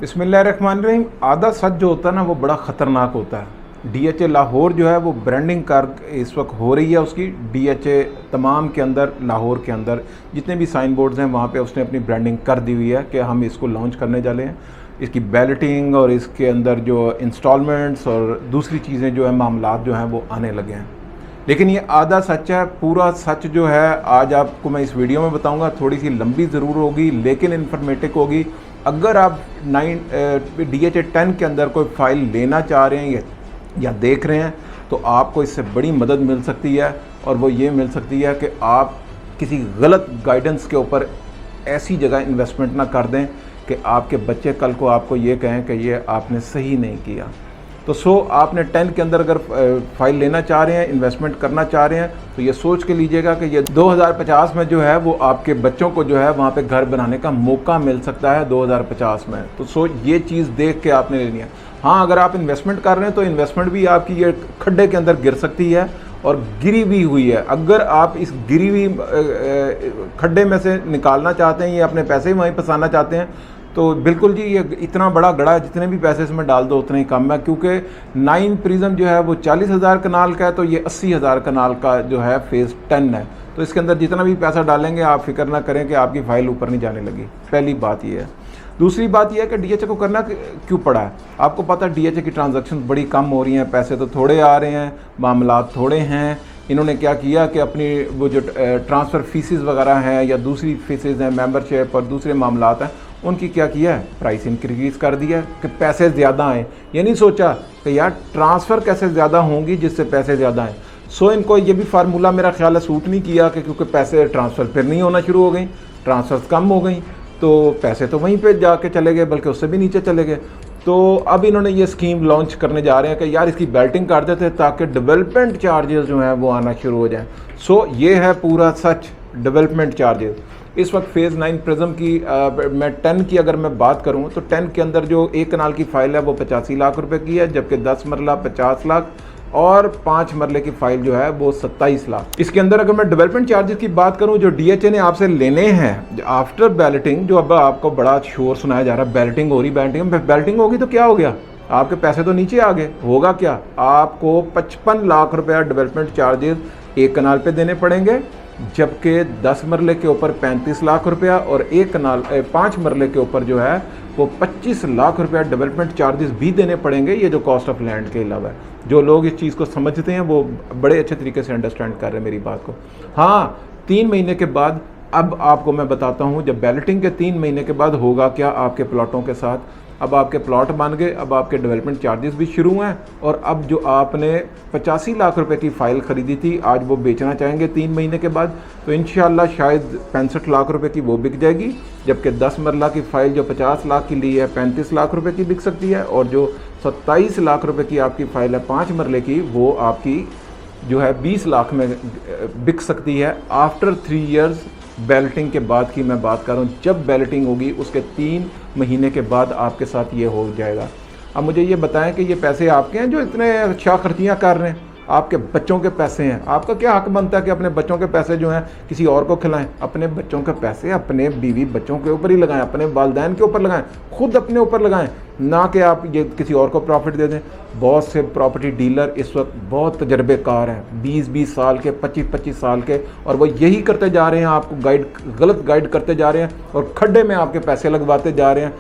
बिस्मिल्लाहिर्रहमानिर्रहीम। आधा सच जो होता है ना वो बड़ा ख़तरनाक होता है। डीएचए लाहौर जो है वो ब्रांडिंग कर इस वक्त हो रही है उसकी। डीएचए तमाम के अंदर लाहौर के अंदर जितने भी साइन बोर्ड्स हैं वहाँ पे उसने अपनी ब्रांडिंग कर दी हुई है कि हम इसको लॉन्च करने जा रहे हैं। इसकी बैलेटिंग और इसके अंदर जो इंस्टॉलमेंट्स और दूसरी चीज़ें जो है मामलात जो हैं वो आने लगे हैं। लेकिन ये आधा सच है, पूरा सच जो है आज आपको मैं इस वीडियो में बताऊंगा। थोड़ी सी लंबी ज़रूर होगी लेकिन इन्फॉर्मेटिव होगी। अगर आप डीएचए 10 के अंदर कोई फ़ाइल लेना चाह रहे हैं या देख रहे हैं तो आपको इससे बड़ी मदद मिल सकती है, और वो ये मिल सकती है कि आप किसी गलत गाइडेंस के ऊपर ऐसी जगह इन्वेस्टमेंट ना कर दें कि आपके बच्चे कल को आपको ये कहें कि ये आपने सही नहीं किया। तो आपने 10 के अंदर अगर फ़ाइल लेना चाह रहे हैं, इन्वेस्टमेंट करना चाह रहे हैं तो ये सोच के लीजिएगा कि ये 2050 में जो है वो आपके बच्चों को जो है वहाँ पे घर बनाने का मौका मिल सकता है 2050 में। तो ये चीज़ देख के आपने लेनी है। हाँ, अगर आप इन्वेस्टमेंट कर रहे हैं तो इन्वेस्टमेंट भी आपकी ये खड्डे के अंदर गिर सकती है और गिरी भी हुई है। अगर आप इस गिरी हुई खड्डे में से निकालना चाहते हैं या अपने पैसे वहीं फंसाना चाहते हैं तो बिल्कुल जी ये इतना बड़ा गड़ा है, जितने भी पैसे इसमें डाल दो उतने ही कम है। क्योंकि 9 प्रिज्म जो है वो 40,000 कनाल का है, तो ये 80,000 कनाल का जो है फेज़ 10 है। तो इसके अंदर जितना भी पैसा डालेंगे आप फिक्र ना करें कि आपकी फ़ाइल ऊपर नहीं जाने लगी। पहली बात ये है। दूसरी बात यह है कि डीएचए को करना क्यों पड़ा है। आपको पता है डीएचए की ट्रांजैक्शन बड़ी कम हो रही हैं, पैसे तो थोड़े आ रहे हैं, मामलात थोड़े हैं। इन्होंने क्या किया कि अपनी वो जो ट्रांसफ़र फीसेस वगैरह हैं या दूसरी फीसेस हैं, मेंबरशिप और दूसरे मामलात हैं, उनकी क्या किया है, प्राइस इंक्रीज़ कर दिया कि पैसे ज़्यादा आएँ। ये नहीं सोचा कि यार ट्रांसफ़र कैसे ज़्यादा होंगी जिससे पैसे ज़्यादा आएँ। इनको ये भी फार्मूला मेरा ख्याल है सूट नहीं किया कि क्योंकि पैसे ट्रांसफ़र फिर नहीं होना शुरू हो गई, ट्रांसफ़र कम हो गई तो पैसे तो वहीं पे जाके चले गए, बल्कि उससे भी नीचे चले गए। तो अब इन्होंने ये स्कीम लॉन्च करने जा रहे हैं कि यार इसकी बेल्टिंग कर देते हैं ताकि डेवलपमेंट चार्जेस जो हैं वो आना शुरू हो जाएं। ये है पूरा सच, डेवलपमेंट चार्जेस। इस वक्त फेज़ 9 प्रिज्म की मैं 10 की अगर मैं बात करूं तो 10 के अंदर जो एक कनाल की फ़ाइल है वो 85 लाख रुपए की है, जबकि 10 मरला 50 लाख और 5 मरले की फ़ाइल जो है वो 27 लाख। इसके अंदर अगर मैं डेवलपमेंट चार्जेस की बात करूं जो डीएचए ने आपसे लेने हैं आफ्टर बैलेटिंग, जो अब आपको बड़ा शोर सुनाया जा रहा है बैलेटिंग हो रही, बैलेटिंग होगी तो क्या हो गया, आपके पैसे तो नीचे आ गए। होगा क्या, आपको 55 लाख रुपया डेवलपमेंट चार्जेस एक कनाल पे देने पड़ेंगे, जबकि 10 मरले के ऊपर 35 लाख रुपया और एक कनाल 5 मरले के ऊपर जो है वो 25 लाख रुपया डेवलपमेंट चार्जेस भी देने पड़ेंगे। ये जो कॉस्ट ऑफ लैंड के अलावा है, जो लोग इस चीज़ को समझते हैं वो बड़े अच्छे तरीके से अंडरस्टैंड कर रहे हैं मेरी बात को। हाँ, 3 महीने के बाद अब आपको मैं बताता हूँ जब बैलेटिंग के 3 महीने के बाद होगा क्या आपके प्लॉटों के साथ। अब आपके प्लॉट बन गए, अब आपके डेवलपमेंट चार्जेस भी शुरू हैं, और अब जो आपने 85 लाख रुपए की फ़ाइल ख़रीदी थी आज वो बेचना चाहेंगे 3 महीने के बाद, तो इंशाल्लाह शायद 65 लाख रुपए की वो बिक जाएगी, जबकि 10 मरला की फ़ाइल जो 50 लाख की ली है 35 लाख रुपए की बिक सकती है, और जो 27 लाख रुपए की आपकी फ़ाइल है 5 मरले की वो आपकी जो है 20 लाख में बिक सकती है आफ्टर 3 ईयर्स। बैलेटिंग के बाद की मैं बात कर रहा हूँ, जब बैलेटिंग होगी उसके 3 महीने के बाद आपके साथ ये हो जाएगा। अब मुझे ये बताएं कि ये पैसे आपके हैं जो इतने अच्छा खर्चियाँ कर रहे हैं, आपके बच्चों के पैसे हैं। आपका क्या हक बनता है कि अपने बच्चों के पैसे जो हैं किसी और को खिलाएं। अपने बच्चों के पैसे अपने बीवी बच्चों के ऊपर ही लगाएं, अपने वालिदैन के ऊपर लगाएं, खुद अपने ऊपर लगाएं, ना कि आप ये किसी और को प्रॉफिट दे दें। बहुत से प्रॉपर्टी डीलर इस वक्त बहुत तजर्बेकार हैं, 20-20 साल के, 25-25 साल के, और वो यही करते जा रहे हैं, आपको गलत गाइड करते जा रहे हैं और खड्डे में आपके पैसे लगवाते जा रहे हैं,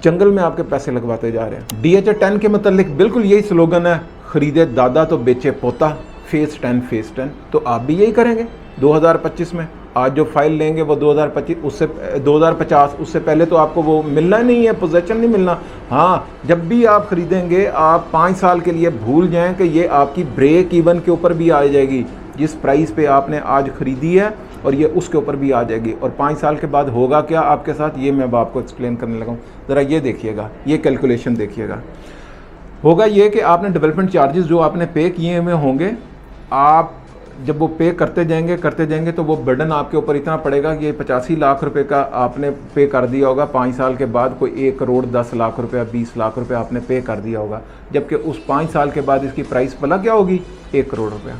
जंगल में आपके पैसे लगवाते जा रहे हैं। डीएचए 10 के मतलब बिल्कुल यही स्लोगन है, खरीदे दादा तो बेचे पोता, फेज़ 10। तो आप भी यही करेंगे 2025 में। आज जो फाइल लेंगे वो 2025 उससे 2050 उससे पहले तो आपको वो मिलना नहीं है, पोजेशन नहीं मिलना। हाँ, जब भी आप खरीदेंगे आप 5 साल के लिए भूल जाएं कि ये आपकी ब्रेक इवन के ऊपर भी आ जाएगी, जिस प्राइस पे आपने आज ख़रीदी है और ये उसके ऊपर भी आ जाएगी। और 5 साल के बाद होगा क्या आपके साथ, ये मैं आपको एक्सप्लेन करने लगा हूँ। ज़रा ये देखिएगा, ये कैलकुलेशन देखिएगा। होगा ये कि आपने डेवलपमेंट चार्जेस जो आपने पे किए हुए होंगे, आप जब वो पे करते जाएंगे तो वो बर्डन आपके ऊपर इतना पड़ेगा कि ये 85 लाख रुपए का आपने पे कर दिया होगा, 5 साल के बाद कोई 1 करोड़ 10 लाख रुपया 20 लाख रुपया आपने पे कर दिया होगा, जबकि उस 5 साल के बाद इसकी प्राइस भला क्या होगी, 1 करोड़ रुपया,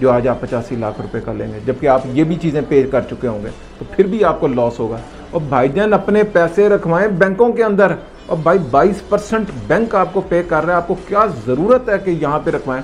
जो आज आप 85 लाख रुपए का लेंगे, जबकि आप ये भी चीज़ें पे कर चुके होंगे, तो फिर भी आपको लॉस होगा। और भाईजान अपने पैसे रखवाएं बैंकों के अंदर, और भाई 22% बैंक आपको पे कर रहा है, आपको क्या ज़रूरत है कि यहाँ पे रखवाएं?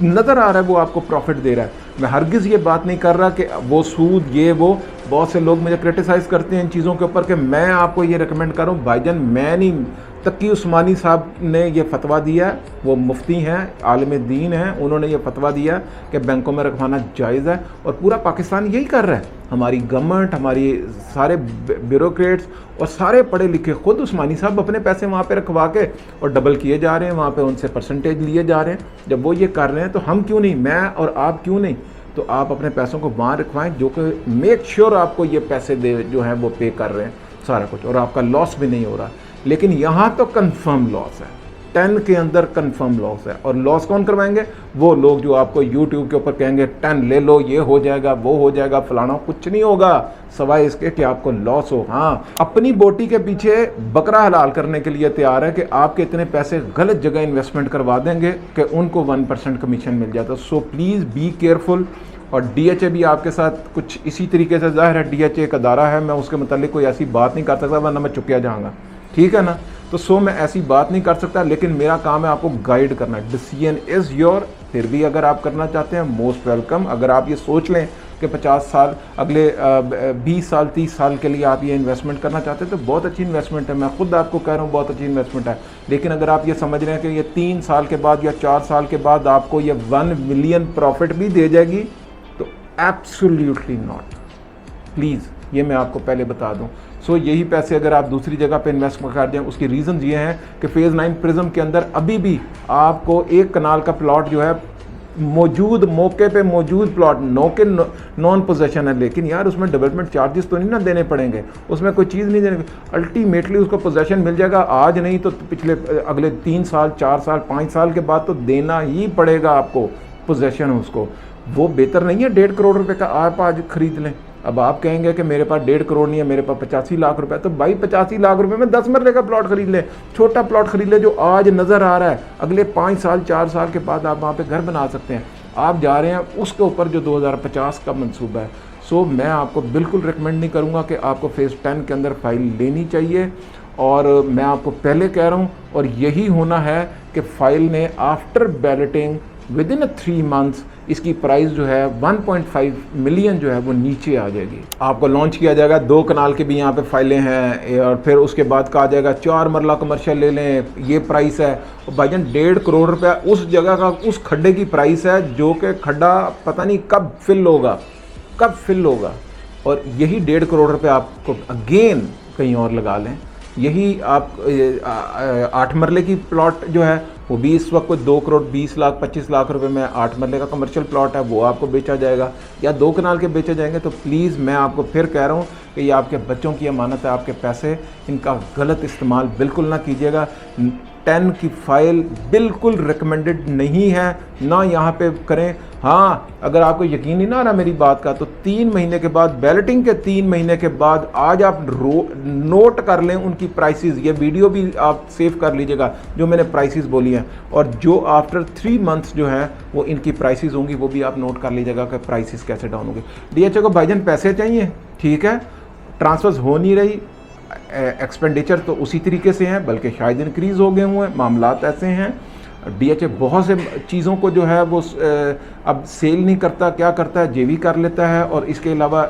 नज़र आ रहा है वो आपको प्रॉफिट दे रहा है। मैं हरगिज़ ये बात नहीं कर रहा कि वो सूद ये वो, बहुत से लोग मुझे क्रिटिसाइज़ करते हैं इन चीज़ों के ऊपर कि मैं आपको ये रिकमेंड कर रहा हूँ। भाईजान मैं नहीं, तकी उस्मानी साहब ने ये फतवा दिया है, वो मुफ्ती हैं, आलिम दीन हैं, उन्होंने ये फतवा दिया कि बैंकों में रखवाना जायज़ है और पूरा पाकिस्तान यही कर रहा है। हमारी गवर्नमेंट, हमारी सारे ब्यूरोक्रेट्स और सारे पढ़े लिखे, खुद उस्मानी साहब अपने पैसे वहाँ पे रखवा के और डबल किए जा रहे हैं, वहाँ पे उनसे परसेंटेज लिए जा रहे हैं। जब वो ये कर रहे हैं तो हम क्यों नहीं, मैं और आप क्यों नहीं? तो आप अपने पैसों को वहाँ रखवाएं जो कि मेक श्योर आपको ये पैसे दे जो हैं वो पे कर रहे हैं सारा कुछ, और आपका लॉस भी नहीं हो रहा। लेकिन यहाँ तो कंफर्म लॉस है, 10 के अंदर कंफर्म लॉस है। और लॉस कौन करवाएंगे? वो लोग जो आपको यूट्यूब के ऊपर कहेंगे 10 ले लो, ये हो जाएगा, वो हो जाएगा, फलाना। कुछ नहीं होगा सवाए इसके कि आपको लॉस हो। हाँ, अपनी बोटी के पीछे बकरा हलाल करने के लिए तैयार है कि आपके इतने पैसे गलत जगह इन्वेस्टमेंट करवा देंगे कि उनको 1% कमीशन मिल जाता। So please be careful. और DHA भी आपके साथ कुछ इसी तरीके से, ज़ाहिर है DHA एक अदारा है, मैं उसके मतलब कोई ऐसी बात नहीं कर सकता वरना मैं चुकिया जाऊँगा, ठीक है ना? तो मैं ऐसी बात नहीं कर सकता, लेकिन मेरा काम है आपको गाइड करना। Decision is your. फिर भी अगर आप करना चाहते हैं, मोस्ट वेलकम। अगर आप ये सोच लें कि 50 साल, अगले 20 साल 30 साल के लिए आप ये इन्वेस्टमेंट करना चाहते हैं तो बहुत अच्छी इन्वेस्टमेंट है, मैं खुद आपको कह रहा हूँ बहुत अच्छी इन्वेस्टमेंट है। लेकिन अगर आप ये समझ रहे हैं कि ये 3 साल के बाद या 4 साल के बाद आपको ये 1 मिलियन प्रॉफिट भी दे जाएगी, तो एब्सोल्युटली नॉट। प्लीज़ ये मैं आपको पहले बता दूं। यही पैसे अगर आप दूसरी जगह पे इन्वेस्ट कर दें, उसकी रीज़न ये हैं कि फ़ेज़ 9 प्रिज्म के अंदर अभी भी आपको 1 कनाल का प्लॉट जो है मौजूद, मौके पे मौजूद प्लॉट नॉन पोजेशन है, लेकिन यार उसमें डेवलपमेंट चार्जेस तो नहीं ना देने पड़ेंगे, उसमें कोई चीज़ नहीं देने, अल्टीमेटली उसको पोजेशन मिल जाएगा। आज नहीं तो पिछले अगले 3 साल 4 साल 5 साल के बाद तो देना ही पड़ेगा आपको पोजेशन उसको। वो बेहतर नहीं है 1.5 करोड़ रुपए का आप आज खरीद लें। अब आप कहेंगे कि मेरे पास 1.5 करोड़ नहीं है, मेरे पास 85 लाख रुपए, तो भाई 85 लाख रुपए में 10 मरले का प्लॉट खरीद ले, छोटा प्लॉट खरीद ले जो आज नज़र आ रहा है। अगले 5 साल 4 साल के बाद आप वहाँ पे घर बना सकते हैं। आप जा रहे हैं उसके ऊपर जो 2050 का मंसूबा है। मैं आपको बिल्कुल रिकमेंड नहीं करूँगा कि आपको फ़ेज़ 10 के अंदर फ़ाइल लेनी चाहिए। और मैं आपको पहले कह रहा हूँ, और यही होना है कि फ़ाइल ने after balloting with in 3 months इसकी प्राइस जो है 1.5 मिलियन जो है वो नीचे आ जाएगी। आपको लॉन्च किया जाएगा, 2 कनाल की भी यहाँ पे फाइलें हैं, और फिर उसके बाद कहा जाएगा 4 मरला कमर्शियल ले लें, ये प्राइस है। भाईजान 1.5 करोड़ रुपया उस जगह का, उस खड्डे की प्राइस है जो कि खड्डा पता नहीं कब फिल होगा, कब फिल होगा। और यही 1.5 करोड़ रुपये आपको अगेन कहीं और लगा लें। यही आप 8 मरले की प्लॉट जो है वो भी इस वक्त 2 करोड़ 20 लाख 25 लाख रुपए में 8 मरले का कमर्शियल प्लॉट है, वो आपको बेचा जाएगा, या 2 कनाल के बेचे जाएंगे। तो प्लीज़ मैं आपको फिर कह रहा हूँ कि ये आपके बच्चों की अमानत है, आपके पैसे, इनका गलत इस्तेमाल बिल्कुल ना कीजिएगा। 10 की फ़ाइल बिल्कुल रिकमेंडेड नहीं है, ना यहाँ पे करें। हाँ, अगर आपको यकीन नहीं ना आ रहा मेरी बात का, तो 3 महीने के बाद, बैलेटिंग के 3 महीने के बाद आज आप नोट कर लें उनकी प्राइसेस। ये वीडियो भी आप सेव कर लीजिएगा जो मैंने प्राइसेस बोली हैं, और जो आफ्टर 3 मंथ्स जो है वो इनकी प्राइसेस होंगी वो भी आप नोट कर लीजिएगा कि प्राइसेस कैसे डाउन होंगे। DHA को भाईजान पैसे चाहिए, ठीक है, ट्रांसफर्स हो नहीं रही, एक्सपेंडिचर तो उसी तरीके से हैं, बल्कि शायद इंक्रीज़ हो गए हुए हैं, मामलात ऐसे हैं। DHA बहुत से चीज़ों को जो है वो अब सेल नहीं करता, क्या करता है, JV कर लेता है, और इसके अलावा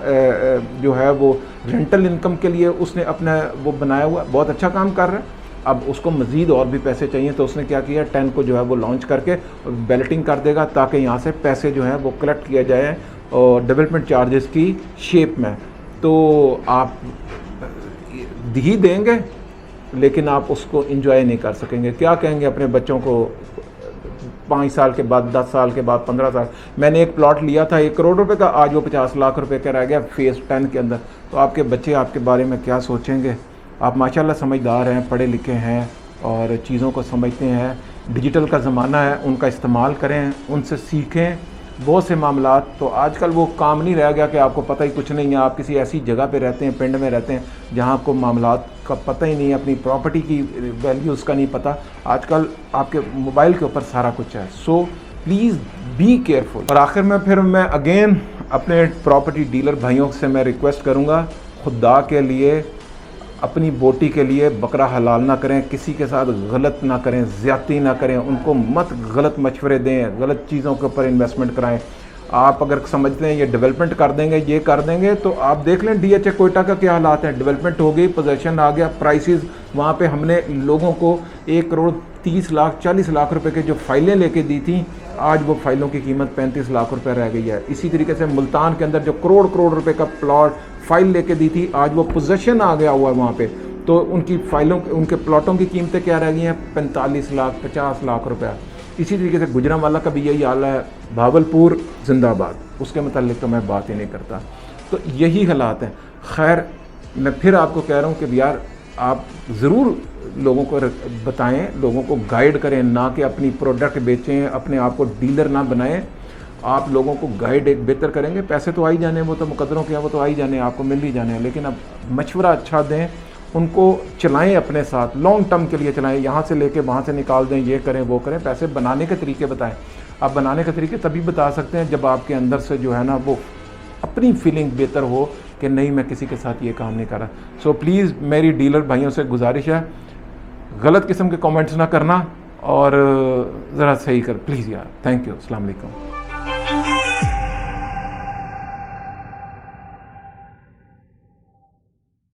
जो है वो रेंटल इनकम के लिए उसने अपना वो बनाया हुआ, बहुत अच्छा काम कर रहा है। अब उसको मज़ीद और भी पैसे चाहिए, तो उसने क्या किया, 10 को जो है वो लॉन्च करके बैलेटिंग कर देगा ताकि यहाँ से पैसे जो हैं वो कलेक्ट किया जाए और डेवलपमेंट चार्जेस की शेप में। तो आप ही देंगे लेकिन आप उसको एंजॉय नहीं कर सकेंगे। क्या कहेंगे अपने बच्चों को 5 साल के बाद, 10 साल के बाद, 15 साल। मैंने एक प्लॉट लिया था 1 करोड़ रुपए का, आज वो 50 लाख रुपए का रह गया फ़ेज़ 10 के अंदर। तो आपके बच्चे आपके बारे में क्या सोचेंगे? आप माशाल्लाह समझदार हैं, पढ़े लिखे हैं और चीज़ों को समझते हैं। डिजिटल का ज़माना है, उनका इस्तेमाल करें, उनसे सीखें। बहुत से मामलात तो आजकल वो काम नहीं रह गया कि आपको पता ही कुछ नहीं है, आप किसी ऐसी जगह पे रहते हैं, पिंड में रहते हैं जहाँ आपको मामलात का पता ही नहीं है, अपनी प्रॉपर्टी की वैल्यूज़ का नहीं पता। आजकल आपके मोबाइल के ऊपर सारा कुछ है। Please be careful. और आखिर में फिर मैं अगेन अपने प्रॉपर्टी डीलर भाइयों से मैं रिक्वेस्ट करूँगा, खुदा के लिए अपनी बोटी के लिए बकरा हलाल ना करें, किसी के साथ गलत ना करें, ज़्यादती ना करें, उनको मत गलत मशवरे दें, गलत चीज़ों के ऊपर इन्वेस्टमेंट कराएं। आप अगर समझते हैं ये डेवलपमेंट कर देंगे, ये कर देंगे, तो आप देख लें DHA कोयटा का क्या हालात है। डेवलपमेंट हो गई, पोजेशन आ गया, प्राइसेस वहाँ पे हमने लोगों को 1 करोड़ 30 लाख 40 लाख रुपए के जो फाइलें लेके दी थी, आज वो फाइलों की कीमत 35 लाख रुपए रह गई है। इसी तरीके से मुल्तान के अंदर जो करोड़ करोड़ रुपए का प्लॉट फाइल लेके दी थी, आज वो पोजेशन आ गया हुआ है वहाँ पे, तो उनकी फाइलों उनके प्लॉटों की कीमतें क्या रह गई हैं, 45 लाख 50 लाख रुपया। इसी तरीके से गुजरांवाला का भी यही हाल है, भावलपुर जिंदाबाद, उसके मतलब तो मैं बात ही नहीं करता। तो यही हालात हैं। खैर, मैं फिर आपको कह रहा हूँ कि यार आप ज़रूर लोगों को बताएं, लोगों को गाइड करें, ना कि अपनी प्रोडक्ट बेचें, अपने आप को डीलर ना बनाएं। आप लोगों को गाइड एक बेहतर करेंगे, पैसे तो आ ही जाने, वो तो मुकद्दरों के हैं, वो तो आ ही जाने, आपको मिल ही जाने हैं, लेकिन अब मशवरा अच्छा दें, उनको चलाएं, अपने साथ लॉन्ग टर्म के लिए चलाएं, यहाँ से लेके वहाँ से निकाल दें, ये करें वो करें, पैसे बनाने के तरीके बताएं। आप बनाने के तरीके तभी बता सकते हैं जब आपके अंदर से जो है ना वो अपनी फीलिंग बेहतर हो कि नहीं मैं किसी के साथ ये काम नहीं कर रहा। सो प्लीज़ मेरी डीलर भाइयों से गुजारिश है, गलत किस्म के कमेंट्स ना करना और ज़रा सही कर प्लीज़ यार। Thank you. अस्सलाम वालेकुम।